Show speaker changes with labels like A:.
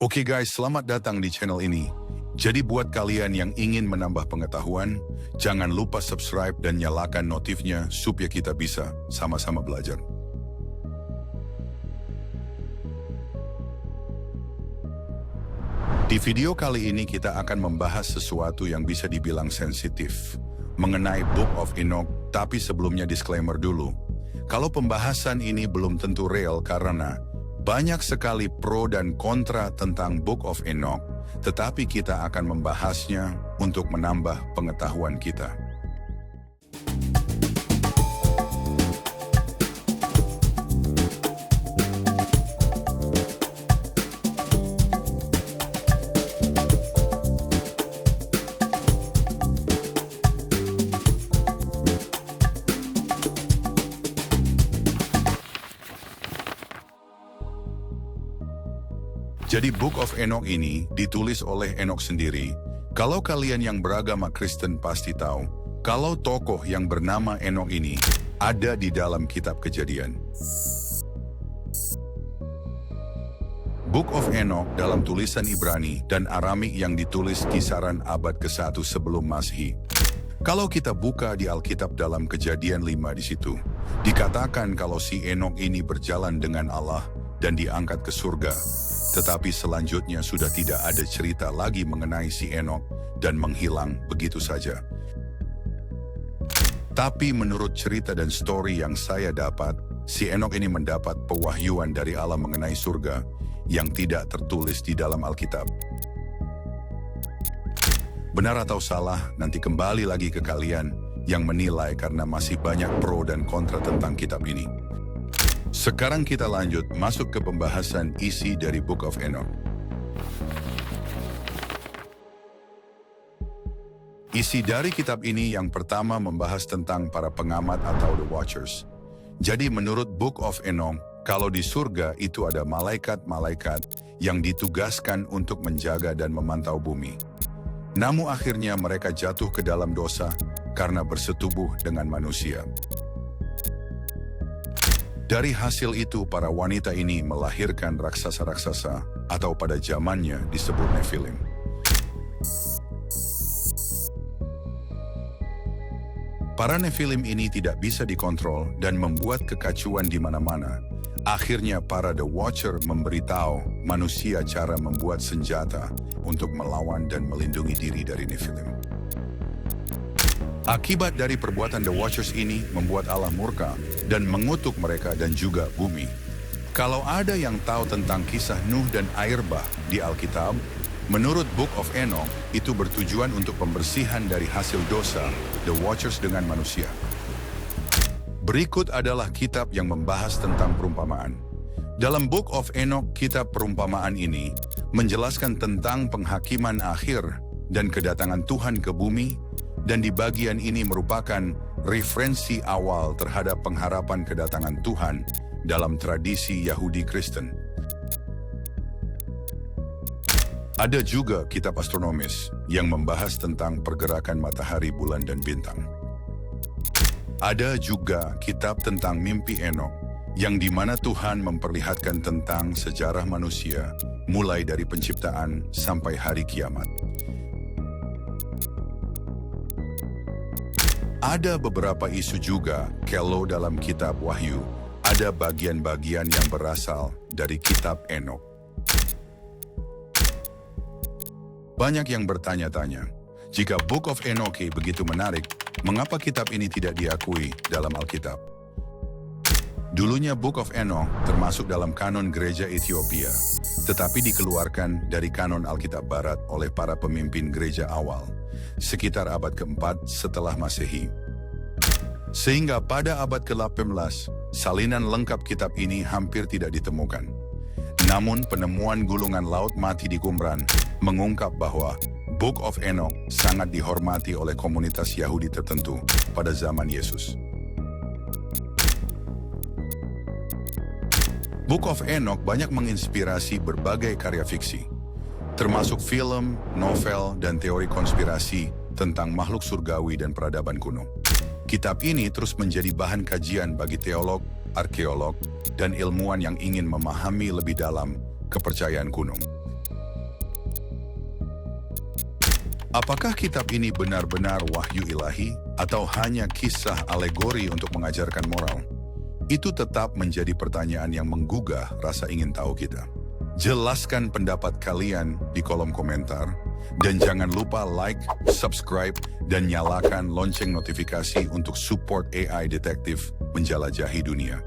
A: Oke guys, selamat datang di channel ini. Jadi buat kalian yang ingin menambah pengetahuan, jangan lupa subscribe dan nyalakan notifnya supaya kita bisa sama-sama belajar. Di video kali ini kita akan membahas sesuatu yang bisa dibilang sensitif mengenai Book of Enoch, tapi sebelumnya disclaimer dulu. Kalau pembahasan ini belum tentu real karena banyak sekali pro dan kontra tentang Book of Enoch, tetapi kita akan membahasnya untuk menambah pengetahuan kita. Jadi Book of Enoch ini ditulis oleh Enoch sendiri. Kalau kalian yang beragama Kristen pasti tahu, kalau tokoh yang bernama Enoch ini ada di dalam kitab Kejadian. Book of Enoch dalam tulisan Ibrani dan Aramik yang ditulis kisaran abad ke-1 sebelum Masehi. Kalau kita buka di Alkitab dalam Kejadian 5 di situ, dikatakan kalau si Enoch ini berjalan dengan Allah dan diangkat ke surga. Tetapi selanjutnya sudah tidak ada cerita lagi mengenai si Enoch dan menghilang begitu saja. Tapi menurut cerita dan story yang saya dapat, si Enoch ini mendapat pewahyuan dari Allah mengenai surga yang tidak tertulis di dalam Alkitab. Benar atau salah, nanti kembali lagi ke kalian yang menilai karena masih banyak pro dan kontra tentang kitab ini. Sekarang kita lanjut masuk ke pembahasan isi dari Book of Enoch. Isi dari kitab ini yang pertama membahas tentang para pengamat atau the watchers. Jadi menurut Book of Enoch, kalau di surga itu ada malaikat-malaikat yang ditugaskan untuk menjaga dan memantau bumi. Namun akhirnya mereka jatuh ke dalam dosa karena bersetubuh dengan manusia. Dari hasil itu, para wanita ini melahirkan raksasa-raksasa atau pada zamannya disebut Nephilim. Para Nephilim ini tidak bisa dikontrol dan membuat kekacauan di mana-mana. Akhirnya para The Watcher memberitahu manusia cara membuat senjata untuk melawan dan melindungi diri dari Nephilim. Akibat dari perbuatan The Watchers ini membuat Allah murka dan mengutuk mereka dan juga bumi. Kalau ada yang tahu tentang kisah Nuh dan air bah di Alkitab, menurut Book of Enoch itu bertujuan untuk pembersihan dari hasil dosa The Watchers dengan manusia. Berikut adalah kitab yang membahas tentang perumpamaan. Dalam Book of Enoch, kitab perumpamaan ini menjelaskan tentang penghakiman akhir dan kedatangan Tuhan ke bumi. Dan di bagian ini merupakan referensi awal terhadap pengharapan kedatangan Tuhan dalam tradisi Yahudi Kristen. Ada juga kitab astronomis yang membahas tentang pergerakan matahari, bulan, dan bintang. Ada juga kitab tentang mimpi Enoch, yang dimana Tuhan memperlihatkan tentang sejarah manusia, mulai dari penciptaan sampai hari kiamat. Ada beberapa isu juga, kalau dalam kitab Wahyu, ada bagian-bagian yang berasal dari kitab Enoch. Banyak yang bertanya-tanya, jika Book of Enoch begitu menarik, mengapa kitab ini tidak diakui dalam Alkitab? Dulunya Book of Enoch termasuk dalam kanon gereja Ethiopia, tetapi dikeluarkan dari kanon Alkitab Barat oleh para pemimpin gereja awal, sekitar abad ke-4 setelah Masehi. Sehingga pada abad ke-18, salinan lengkap kitab ini hampir tidak ditemukan. Namun penemuan gulungan laut mati di Qumran mengungkap bahwa Book of Enoch sangat dihormati oleh komunitas Yahudi tertentu pada zaman Yesus. Book of Enoch banyak menginspirasi berbagai karya fiksi, termasuk film, novel, dan teori konspirasi tentang makhluk surgawi dan peradaban kuno. Kitab ini terus menjadi bahan kajian bagi teolog, arkeolog, dan ilmuwan yang ingin memahami lebih dalam kepercayaan kuno. Apakah kitab ini benar-benar wahyu ilahi atau hanya kisah alegori untuk mengajarkan moral? Itu tetap menjadi pertanyaan yang menggugah rasa ingin tahu kita. Jelaskan pendapat kalian di kolom komentar dan jangan lupa like, subscribe, dan nyalakan lonceng notifikasi untuk support AI Detektif menjelajahi dunia.